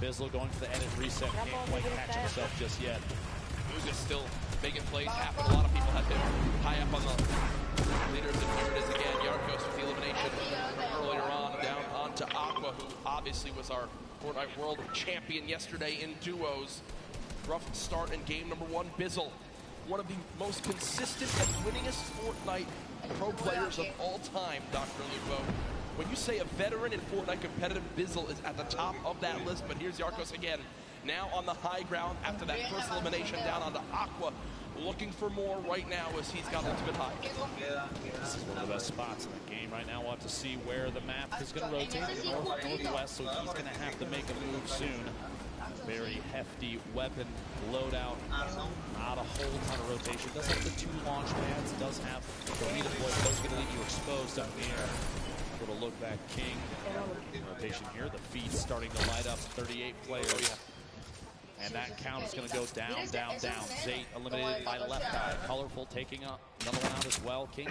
Bizzle going for the edit reset. Can't quite catch himself just yet. Booga's still making plays happen. A lot of people have been high up on the leaders, and here it is again. Yarkos with the elimination from earlier on, down onto Aqua, who obviously was our Fortnite World Champion yesterday in duos. Rough start in game number 1. Bizzle, one of the most consistent and winningest Fortnite pro players of all time, Dr. Lupo. When you say a veteran in Fortnite competitive, Bizzle is at the top of that list, but here's Yarkos again, now on the high ground after that first elimination down onto Aqua, looking for more right now as he's got ultimate high. This is one of the best spots in the game right now. We'll have to see where the map is going to rotate, northwest, so he's going to have to make a move soon. Very hefty weapon loadout, not a whole ton of rotation. Does have the 2 launch pads, does have the redeploy, but those are going to leave you exposed up in the air. Little look back King. Rotation here, the feed starting to light up, 38 players. And that count is going to go down, down, down. Zate eliminated by left eye. Colorful taking up another one out as well. King,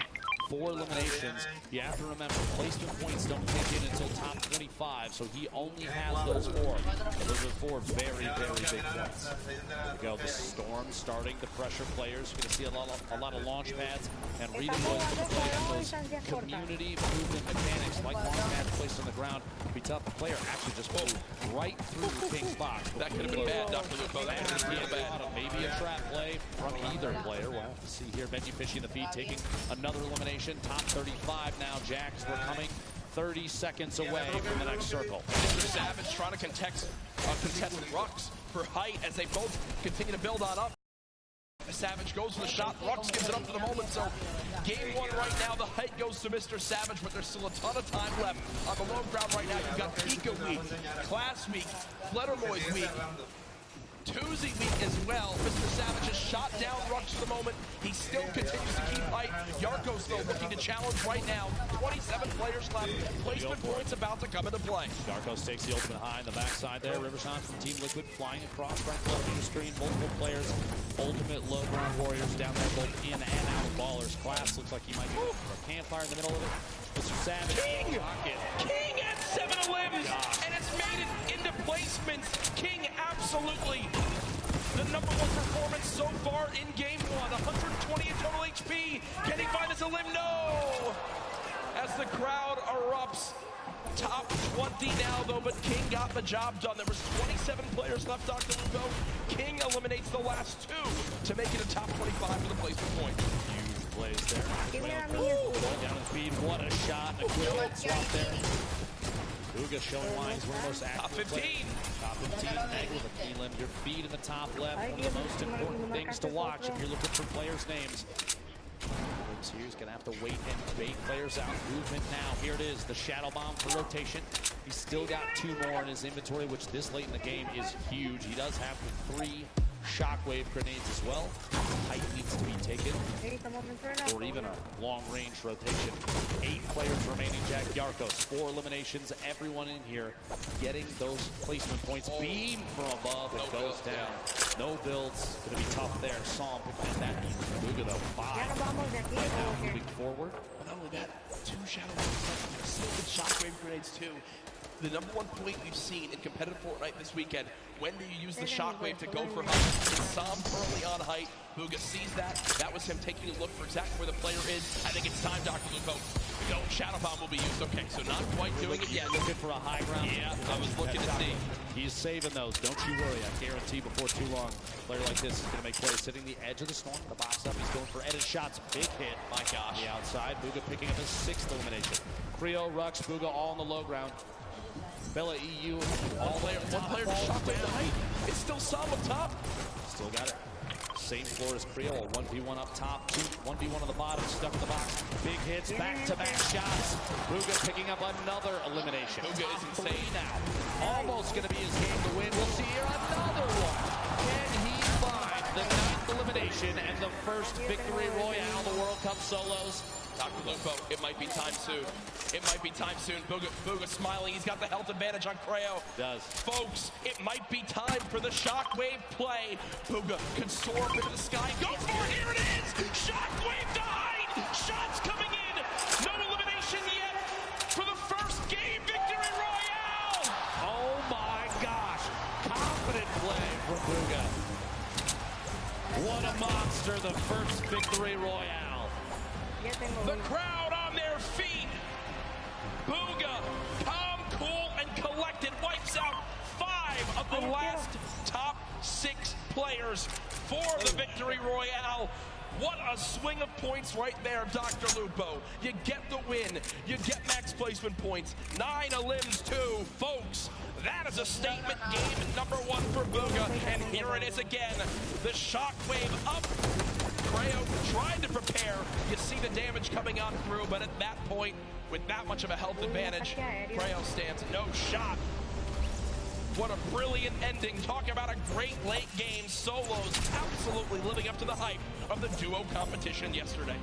4 eliminations. You have to remember, placement points don't kick in until top 25, so he only has those 4. Those are 4 very, very big points. There we go, the Storm starting to pressure players. You're going to see a lot of launch pads and redeploys to play on those community movement mechanics, like launch pads placed on the ground. It'd be tough. The player actually just flew right through King's box. That could have been bad, Dr. Lupo. That could have been bad. Maybe a trap play from either player. We'll have to see here. Benji fishing the feed, taking another elimination. Top 35 now, Jacks. We're coming 30 seconds away from the next circle. Mr. Savage trying to contest Rux for height as they both continue to build on up. Savage goes for the shot. Rux gives it up for the moment. So game 1 right now, the height goes to Mr. Savage, but there's still a ton of time left on the low ground right now. You've got Pika week, Class week, Flutterboys week, Tuesday week as well. Mr. Savage has shot down Rux for the moment. He still continues to keep height. Yarkos, though, looking to challenge right now. 27 players left. Placement points about to come into play. Yarkos takes the ultimate high in the backside there. Riverside from Team Liquid flying across right below the screen. Multiple players. Ultimate low ground warriors down there, both in and out of ballers. Class looks like he might be for a campfire in the middle of it. Mr. Savage. King at 7 limbs, and it's made it into placements. King absolutely the #1 performance so far in game 1. 120 in total HP. Can he find us a limb? No! As the crowd erupts. Top 20 now, though, but King got the job done. There was 27 players left, Dr. Lupo. King eliminates the last 2 to make it a top 25 for the placement point. Huge plays there. Going down the feed. What a shot. A quick swap there. Booga showing why he's one of the most active. Top 15. Top 15. With a key limb. Your feed in the top left. One of the most important things to watch if you're looking for players' names. He's going to have to wait and bait players out. Movement now. Here it is. The Shadow Bomb for rotation. He's still got 2 more in his inventory, which this late in the game is huge. He does have the 3 shockwave grenades as well. Height needs to be taken, or even a long-range rotation. 8 players remaining. Jack Yarkos, 4 eliminations. Everyone in here getting those placement points. Beam from above. It goes down. No builds. Going to be tough there. Saw him picking at that. Booga though, 5. Right now, moving forward. But not only that, 2 shadow bombs. So good shockwave grenades too. The #1 point we've seen in competitive Fortnite this weekend. When do you use the shockwave to go for height? Sam currently on height. Booga sees that. That was him taking a look for exactly where the player is. I think it's time, Dr. Lupo. No, Shadow Bomb will be used. Okay, so not quite doing it yet. Looking for a high ground. Yeah, I was looking to see. He's saving those. Don't you worry. I guarantee before too long, a player like this is going to make plays. Sitting the edge of the storm. The box up. He's going for edit shots. Big hit. My gosh. On the outside. Booga picking up his 6th elimination. Creo, Rux, Booga all on the low ground. Bella EU, one player just shot down the height. It's still Sam up top. Still got it. Same floor as Creo, 1v1 up top, 1v1 on the bottom, stuck in the box. Big hits, back-to-back shots. Booga picking up another elimination. Booga is insane now. Almost going to be his game to win. We'll see here another one. Can he find the 9th elimination and the first victory royale the World Cup solos? Dr. Lupo, it might be time soon. It might be time soon. Booga smiling. He's got the health advantage on Creo. Does. Folks, it might be time for the shockwave play. Booga can soar up into the sky. Go for it. Here it is. Shockwave died. Shots coming in. No elimination yet for the first game victory royale. Oh my gosh. confident play from Bugha. What a monster, the first victory royale. The crowd on their feet. Bugha, calm, cool, and collected, wipes out 5 of the last top 6 players for the victory royale. What a swing of points right there, Dr. Lupo. You get the win. You get max placement points. 9 elims too, folks. That is a statement game number 1 for Bugha, and here it is again. The shockwave up. Creo tried to prepare. You see the damage coming on through, but at that point, with that much of a health advantage, Creo stands no shot. What a brilliant ending. Talk about a great late game. Solos absolutely living up to the hype of the duo competition yesterday.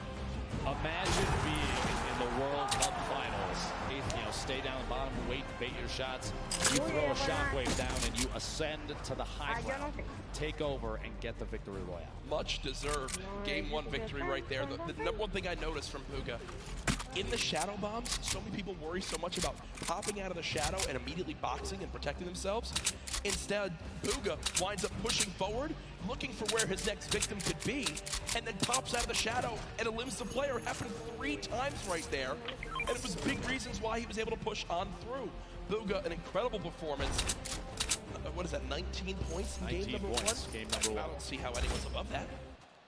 Imagine being in the World Cup Finals. You know, stay down the bottom, wait, bait your shots. You throw a shockwave down and you ascend to the high ground, take over and get the victory royale. Much deserved game 1 victory right there. The number one thing I noticed from Bugha, in the shadow bombs, so many people worry so much about popping out of the shadow and immediately boxing and protecting themselves. Instead, Bugha winds up pushing forward, looking for where his next victim could be, and then pops out of the shadow and elims the player. It happened 3 times right there, and it was big reasons why he was able to push on through. Bugha, an incredible performance. What is that, 19 points in game number 1? Game number 1. I don't see how anyone's above that.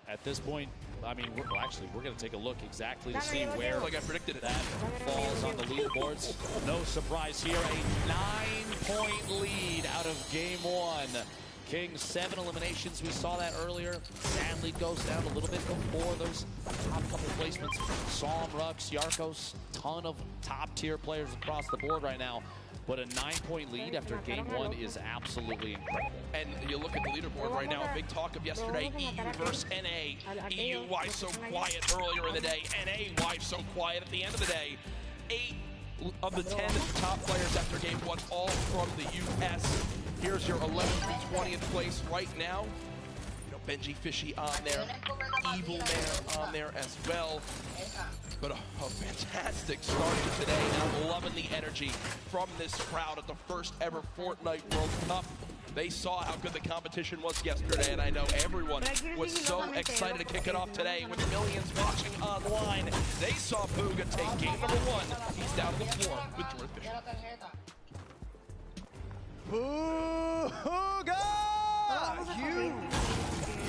At this point, I mean, we're going to take a look exactly to see where, like I predicted it, that falls on the leaderboards. No surprise here, a 9-point lead out of game 1. King, 7 eliminations. We saw that earlier. Sadly goes down a little bit before those top couple placements. Psalm, Rux, Yarkos, ton of top-tier players across the board right now. But a 9-point lead after game 1 is absolutely incredible. And you look at the leaderboard right now, a big talk of yesterday, EU versus NA. EU, why so quiet earlier in the day? NA, why so quiet at the end of the day? 8 of the 10 top players after game 1, all from the US. Here's your 11th through 20th place right now. You know, Benji Fishy on there, Evil Man on there as well. But a fantastic start to today. Now loving the energy from this crowd at the first ever Fortnite World Cup. They saw how good the competition was yesterday, and I know everyone was so excited to kick it off today with millions watching online. They saw Bugha take game number 1. He's down on the floor with George Fisher. Bugha!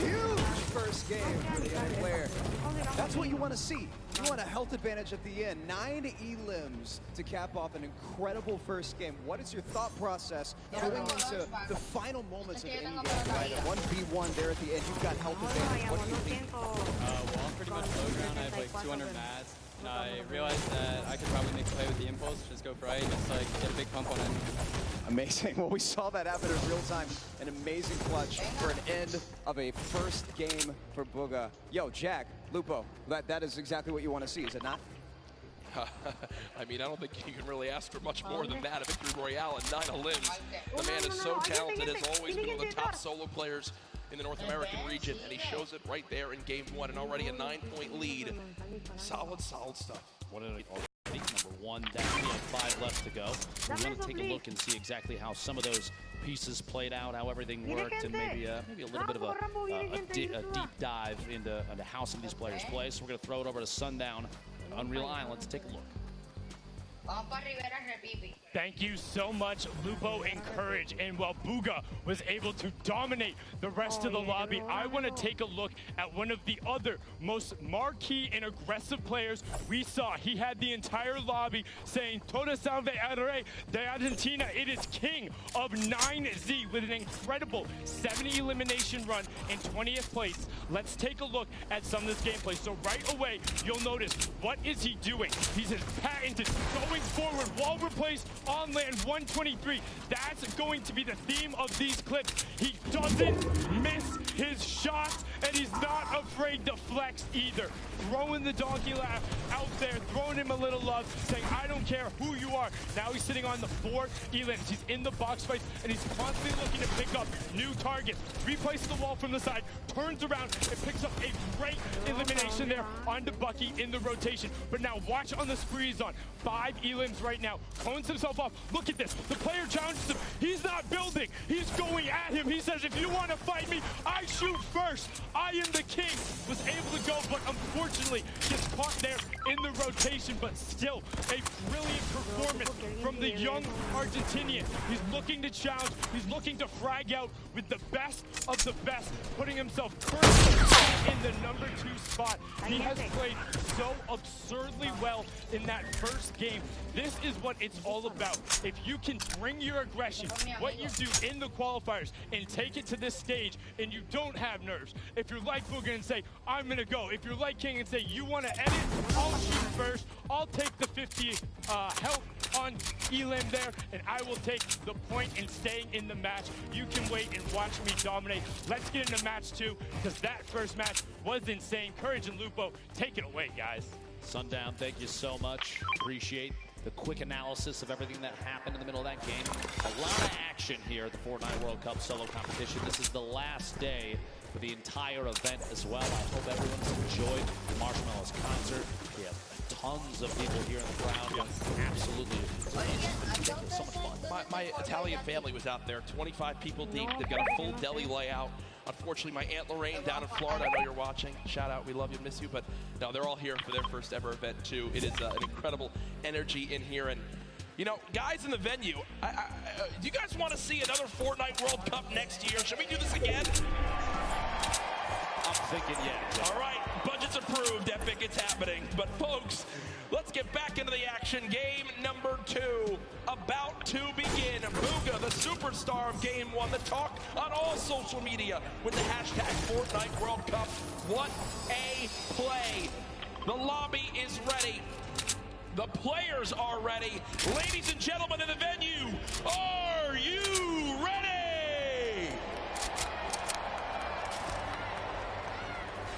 Huge first game for the young player. That's what you want to see. You want a health advantage at the end. 9 elims to cap off an incredible first game. What is your thought process going into the final moments of any game? Right? 1v1 there at the end. You've got health advantage. What do you think? Well, I'm pretty much low ground. I have like 200 mats. And I realized that I could probably make a play with the impulse, just go for right, and just like get a big pump on it. Amazing. Well, we saw that happen in real time. An amazing clutch for an end of a first game for Bugha. Yo, Jack, Lupo, that is exactly what you want to see, is it not? I mean, I don't think you can really ask for much more than that. A victory royale and 9 elims. The man is so talented, has always been one of the top solo players in the North American region, and he shows it right there in game 1, and already a 9-point lead. Solid stuff. What an number 1 down. We have 5 left to go. We want to take a look and see exactly how some of those pieces played out, how everything worked, and maybe a little bit of a deep dive into how some of these players play. So we're going to throw it over to Sundown, Unreal Island. Let's take a look. Thank you so much, Lupo and Courage. And while Bugha was able to dominate the rest of the lobby, I want to take a look at one of the other most marquee and aggressive players we saw. He had the entire lobby saying, "Toda salve al rey de Argentina." It is King of 9Z with an incredible 70 elimination run in 20th place. Let's take a look at some of this gameplay. So right away, you'll notice, what is he doing? He's his patented going forward, wall replace on land 123. That's going to be the theme of these clips. He doesn't miss his shots, and he's not afraid to flex either. Throwing the donkey laugh out there, throwing him a little love, saying, I don't care who you are. Now he's sitting on the 4 elims. He's in the box fights, and he's constantly looking to pick up new targets. Replaces the wall from the side, turns around, and picks up a great elimination there onto Bucky in the rotation. But now watch on the spree he's on. 5 elims right now. Clones himself off. Look at this. The player challenges him. He's not building. He's going at him. He says, if you want to fight me, I shoot first. I am the king. Was able to go, but unfortunately gets caught there in the rotation. But still, a brilliant performance from the young Argentinian. He's looking to challenge. He's looking to frag out with the best of the best, putting himself currently in the number 2 spot. He has played so absurdly well in that first game. This is what it's all about. If you can bring your aggression, what you do in the qualifiers, and take it to this stage, and you don't have nerves. If you're like Booga and say, I'm gonna go. If you're like King and say, you wanna edit, I'll shoot first. I'll take the 50 health on Elim there, and I will take the point in staying in the match. You can wait and watch me dominate. Let's get into match 2, because that first match was insane. Courage and Lupo, take it away, guys. Sundown, thank you so much. Appreciate the quick analysis of everything that happened in the middle of that game. A lot of action here at the Fortnite World Cup solo competition. This is the last day for the entire event as well. I hope everyone's enjoyed the Marshmallows concert. We have tons of people here in the crowd. Absolutely ridiculous. So much fun. My Italian family was out there, 25 people deep. They've got a full deli layout. Unfortunately, my Aunt Lorraine down in Florida, I know you're watching. Shout out, we love you, miss you. But no, they're all here for their first ever event too. It is an incredible energy in here. And you know, guys in the venue, do you guys want to see another Fortnite World Cup next year? Should we do this again? I'm thinking, yeah. All right, budget's approved, Epic, it's happening. But folks, let's get back into the action. Game number 2 about to begin. Booga, the superstar of Game 1, the talk on all social media with the hashtag Fortnite World Cup. What a play. The lobby is ready. The players are ready. Ladies and gentlemen in the venue, are you ready?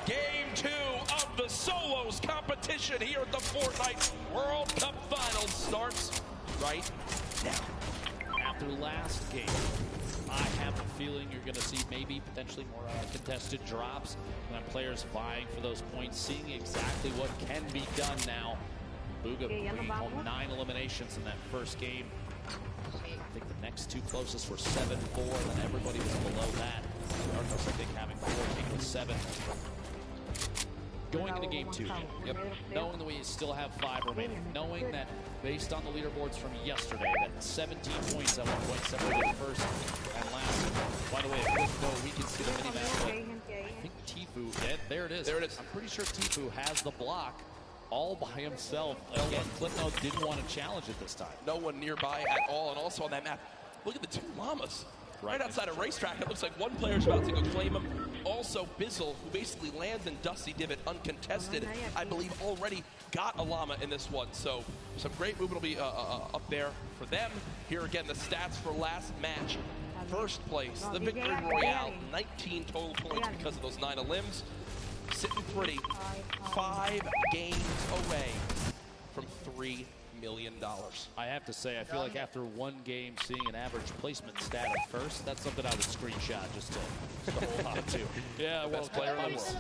Game 2 of the solos competition here at the Fortnite World Cup Finals starts right now. After last game, I have a feeling you're going to see maybe potentially more contested drops and players vying for those points, seeing exactly what can be done now. Booga bringing home 9 eliminations in that first game. I think the next 2 closest were 7-4, and then everybody was below that. Arcos, I think, having 4, King with 7. Going into game 2, yep, knowing that we still have 5 remaining, knowing that based on the leaderboards from yesterday, that 17 points at one point separated first and last. By the way, a quick note, we can see the mini-map, but I think Tfue, there it is. There it is. I'm pretty sure Tfue has the block all by himself. Again, Clipnote didn't want to challenge it this time. No one nearby at all, and also on that map, look at the 2 llamas. Right outside a racetrack, it looks like one player's about to go claim him. Also, Bizzle, who basically lands in Dusty Divot uncontested, I believe already got a llama in this one. So some great movement will be up there for them. Here again, the stats for last match. First place, the Victory Royale, 19 total points because of those 9 elims. Sitting pretty, 5 games away from $3 million. I have to say, I feel like after one game, seeing an average placement stat at first, that's something I would screenshot just to hold on to. Yeah, well, best player in the world.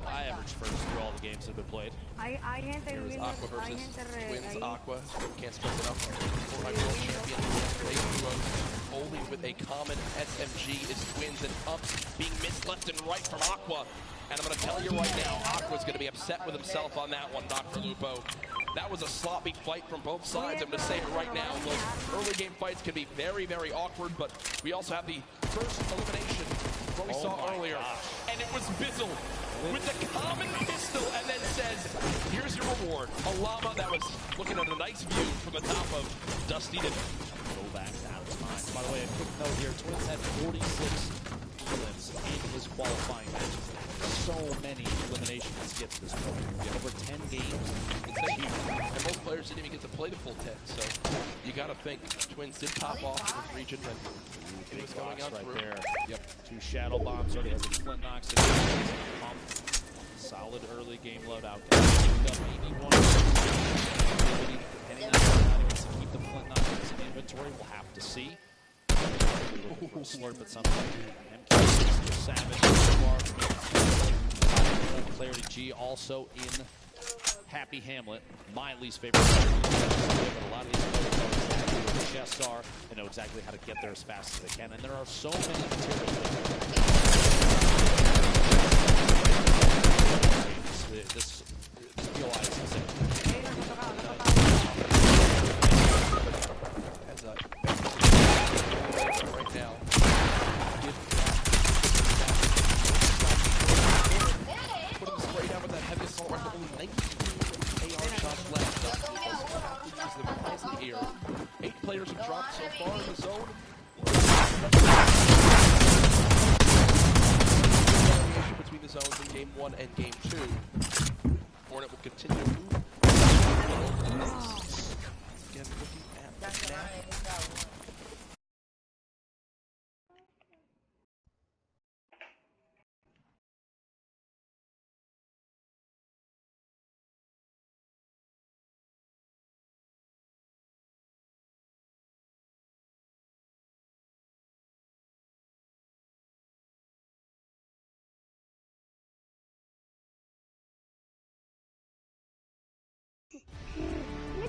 I averaged first through all the games that have been played. Here's Aqua versus Twins Aqua. Can't stress enough. Fortnite World Champion yesterday, only with a common SMG is Twins, and Pumps being missed left and right from Aqua. And I'm going to tell you right now, Aqua's going to be upset with himself on that one, Dr. Lupo. That was a sloppy fight from both sides. I'm going to say it right now. Those early game fights can be very, very awkward, but we also have the first elimination what we saw earlier. And it was Bizzle with the common pistol and then says, here's your reward. A llama that was looking at a nice view from the top of Dusty Divot. Go back out of time. By the way, a quick note here. Twins had 46 elims in his qualifying match. So many elimination skips this point. Over 10 games. It's huge. And both players didn't even get to play the full 10. So you got to think Twins did pop off in this region. And see what's going on right through. there. Yep. 2 shadow bombs already has a flint knocks. Solid early game loadout. Maybe one depending on how he wants to keep the flint knocks in inventory. We'll have to see. Slurp at some point. MK Savage. Clarity G also in Happy Hamlet. My least favorite. But a lot of these players chest are and know exactly how to get there as fast as they can. And there are so many materials this POI is insane. As right now. Put him straight down with that heavy assault rifle. Only 19 AR shots left. Because the replies in the air. 8 players have dropped so far in the zone. Between the zones in game 1 and game 2. Fortnite will continue to move. Again, looking at the map.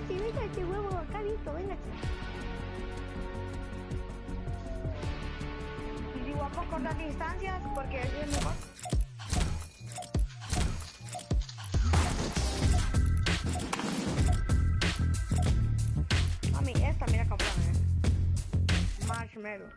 Venga, che huevo, acá listo, venga. Y si vamos a cortar distancias, porque así es mejor. Mami, esta mira comprame. Marshmallow.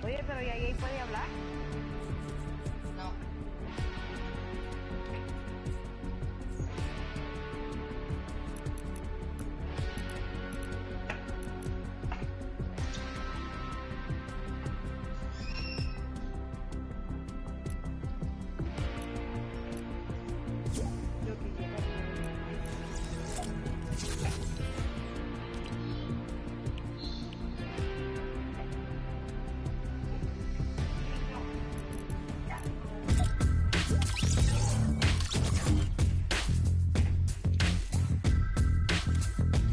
Oye, pero ¿y ahí puede hablar? No. Yo quisiera.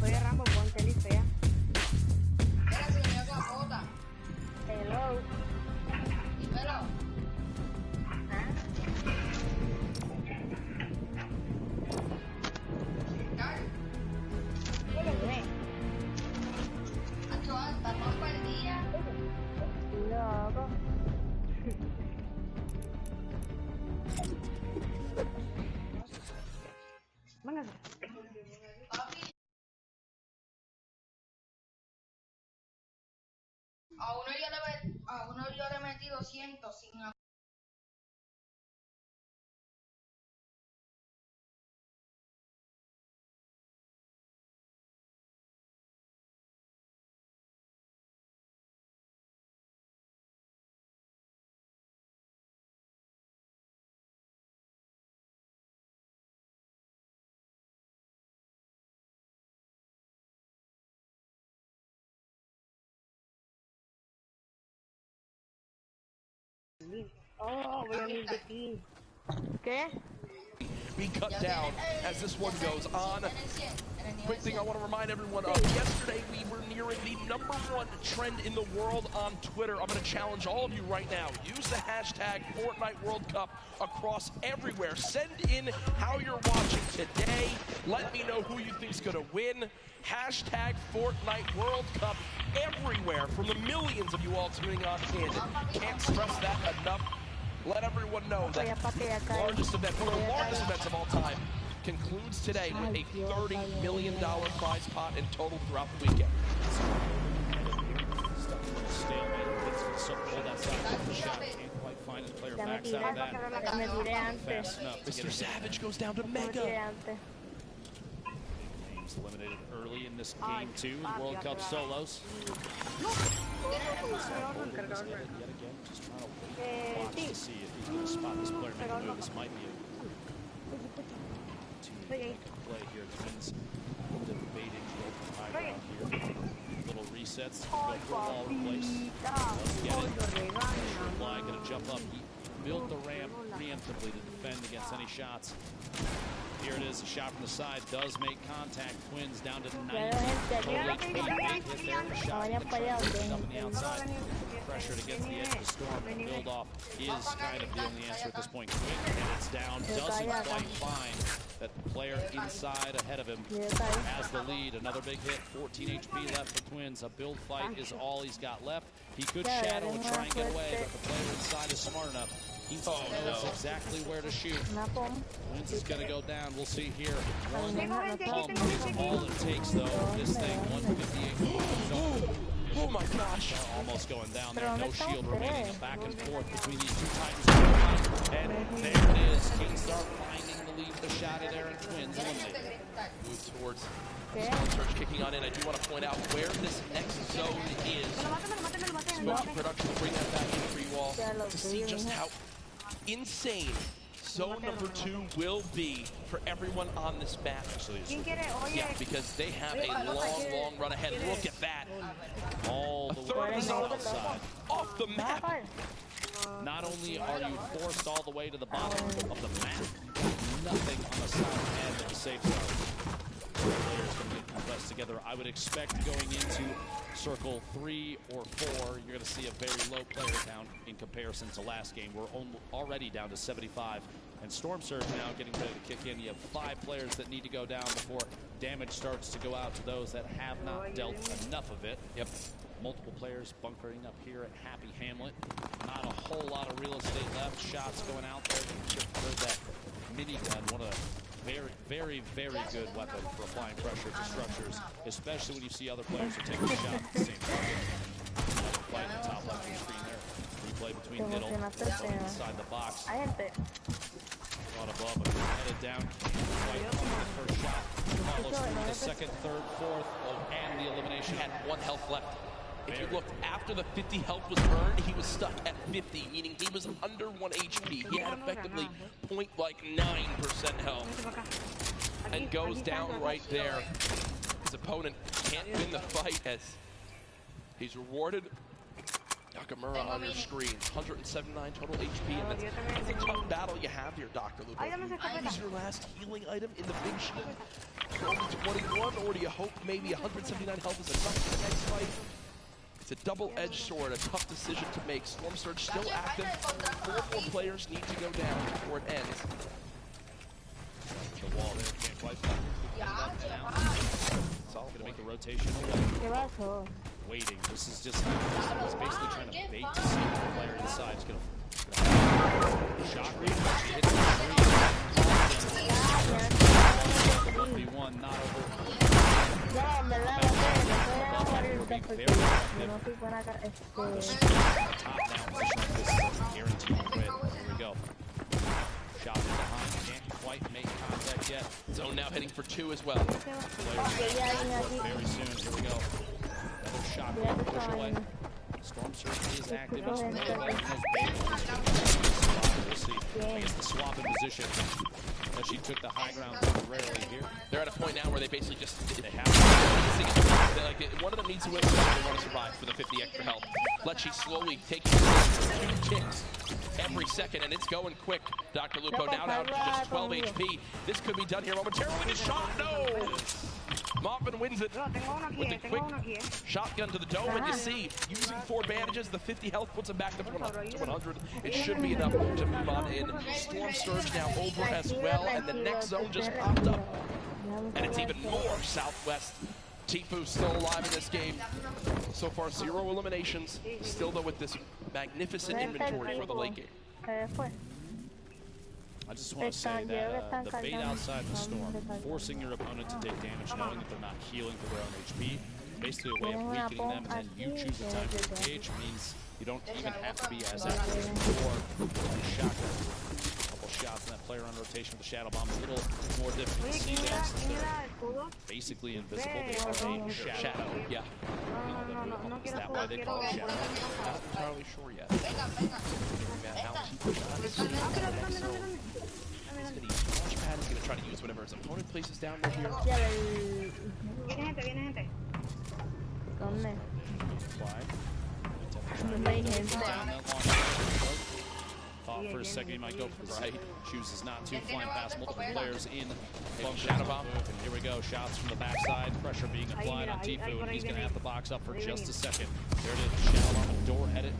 Oye, Rambo, ponte listo ya. Espera, señor Capota. Hello. Dímelo. ¿Ah? ¿Qué le cree? Adiós, hasta todo el día. Loco. Véngase. A uno yo le metí 200 sin Oh, voy a mi de ti. ¿Qué? be cut down as this one goes on. Quick thing I want to remind everyone of, yesterday we were nearing the #1 trend in the world on Twitter. I'm going to challenge all of you right now. Use the hashtag Fortnite World Cup across everywhere. Send in how you're watching today. Let me know who you think's going to win. Hashtag Fortnite World Cup everywhere from the millions of you all tuning on in. Can't stress that enough. Let everyone know that the largest event, one of the largest events of all time, concludes today with a $30 million prize pot in total throughout the weekend. Stuck in a stalemate. It's so cold outside. The shot can't quite find his player backs out of that. Fast enough. Mr. Savage goes down to Mega. Games eliminated early in this game too. The World Cup solos. Yet again, just trying to watch to see if he's going to spot this player make a move. This might be a play here. Twins debating the open high ground here. Little resets. Go for a wall replace. Let's get it. Fly going to jump up. He built the ramp preemptively to defend against any shots. Here it is. A shot from the side does make contact. Twins down to 90. Hit there. The shot up on the outside. Pressured against the edge of the storm. And build off is kind of the only answer at this point. Quick, and it's down. Doesn't quite find that the player inside ahead of him has the lead. Another big hit. 14 HP left for Twins. A build fight is all he's got left. He could shadow and try and get away, but the player inside is smart enough. He knows exactly where to shoot. Twins is going to go down. We'll see here. One pump is all it takes, though. This thing, 158. Oh my gosh. Almost going down there. No shield remaining. Back and forth between these two Titans. And there it is. Kingstar finding the lead for the shot in there, and Twins eliminated. Move towards Stormsurge kicking on in. I do want to point out where this next zone is. Smoky Production will bring that back in for you all to see just how insane zone number 2 will be for everyone on this map. Yeah, because they have a long run ahead. Look at that. All the way to the zone outside. off the map. Not only are you forced all the way to the bottom of the map, nothing on the south end of the safe zone. Players going to get compressed together. I would expect going into circle 3 or 4, you're going to see a very low player count in comparison to last game. We're already down to 75. And Storm Surge now getting ready to kick in. You have 5 players that need to go down before damage starts to go out to those that have not dealt enough of it. Yep. Multiple players bunkering up here at Happy Hamlet. Not a whole lot of real estate left. Shots going out there. You heard that minigun, one of the very good weapon for applying pressure to structures, especially when you see other players are taking a shot at the same target. Fight in the top left of the screen there. Replay between middle and inside the box. Caught above, but headed down. Right on the first shot. Follows through the second, third, fourth, and the elimination. Had 1 health left. If you looked, after the 50 health was earned, he was stuck at 50, meaning he was under 1 HP. He had effectively 0.9% health. And goes down right there. His opponent can't win the fight as he's rewarded. Nakamura on your screen, 179 total HP, and that's a tough battle you have here, Dr. Lupo. Is your last healing item in the big shield? Only 21, or do you hope maybe 179 health is enough for the next fight? It's a double-edged sword, a tough decision to make. Storm Surge still active. 4 more players need to go down before it ends. The wall there can't quite find it. It's all going to make the rotation away. Waiting. This is just he's basically trying to bait to see if the player inside is going to shock read. Hit the 1v1, not over. Top down position like this is guaranteed to win. Here we go. Shot from behind. Can't quite make contact yet. Zone now hitting for 2 as well. Very soon. Here we go. Another shot. Push away. Storm Surge is active. It's really like we'll see. I guess the swap in position. But she took the high ground temporarily here. They're at a point now where they basically just they have to. Like, one of them needs to win, they want to survive for the 50 extra health. Let's slowly take 2 kicks. every second, and it's going quick. Dr. Lupo now down to just 12 HP. This could be done here momentarily. The shot, no! Moffin wins it with a quick shotgun to the dome, and you see, using 4 bandages, the 50 health puts him back to 100. It should be enough to move on in. Storm Surge now over as well, and the next zone just popped up. And it's even more southwest. Tfue still alive in this game. So far, 0 eliminations. Still, though, with this magnificent inventory for the late game. I just want to say that the bait outside the storm, forcing your opponent to take damage knowing that they're not healing for their own HP, basically a way of weakening them, and then you choose the time to engage, means you don't even have to be as active or shotgun. A couple shots in that player on rotation with the Shadow Bomb, a little more difficult to see there since they're basically invisible. They are a shadow. Yeah. Is that why they call it shadow? Not entirely sure yet. He's going to use launchpad. He's going to try to use whatever his opponent places down there here. Thought for a second he might go for the right. Chooses not to. Flying past multiple players in Shadow Bomb. And here we go. Shots from the backside. Pressure being applied on Tfue, and he's going to have to box up for just a second. There it is. Shadow Bomb, door headed.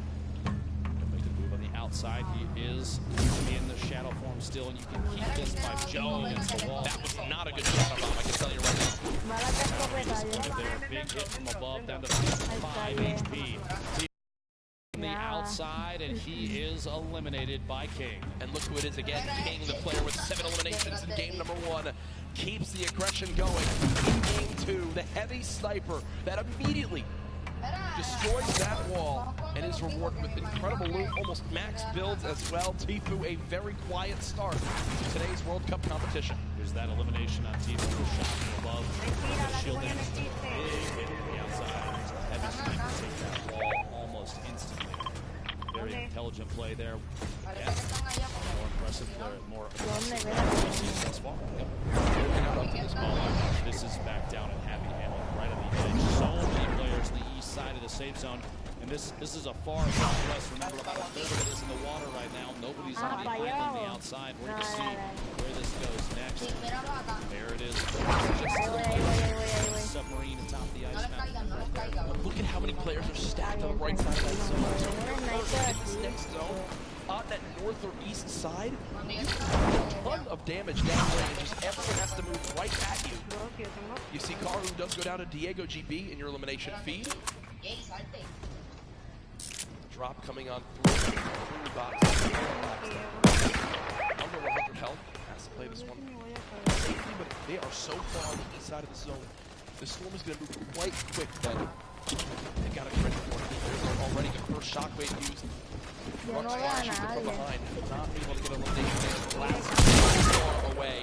Make a move on the outside. He is in the shadow form still, and you can keep this by Joe against the wall. That was not a good Shadow Bomb, I can tell you right now. Big hit from above, down to 5 HP. The outside, and he is eliminated by King. And look who it is again. King, the player with 7 eliminations in game number 1, keeps the aggression going. In game 2, the heavy sniper that immediately destroys that wall and is rewarded with incredible loot, almost max builds as well. Tfue, a very quiet start to today's World Cup competition. There's that elimination on Tfue, shot from above. Shielding, big hit from the outside. Heavy sniper takes that wall almost instantly. Very intelligent play there. Yeah. More impressive player, more thus far. This is back down and happy handle right on the edge. So many players on the east side of the safe zone. And this is a far southwest. Remember, about a third of it is in the water right now. Nobody's on the island on the outside. We're going to see where this goes next. There it is. Just submarine atop the ice mountain. Look at how many players are stacked on the right side of that zone. This next zone, on that north or east side, you can do a ton of damage downrange. Just everyone has to move right at you. You see Karu does go down to Diego GB in your elimination feed. Drop coming on through the box. Under 100 health. Has to play this one safely, but they are so far on the east side of the zone. The storm is going to move quite quick then. They've got a credit for it. There's already the first shockwave used. Runs far from behind. Not able to get a elimination. Last away.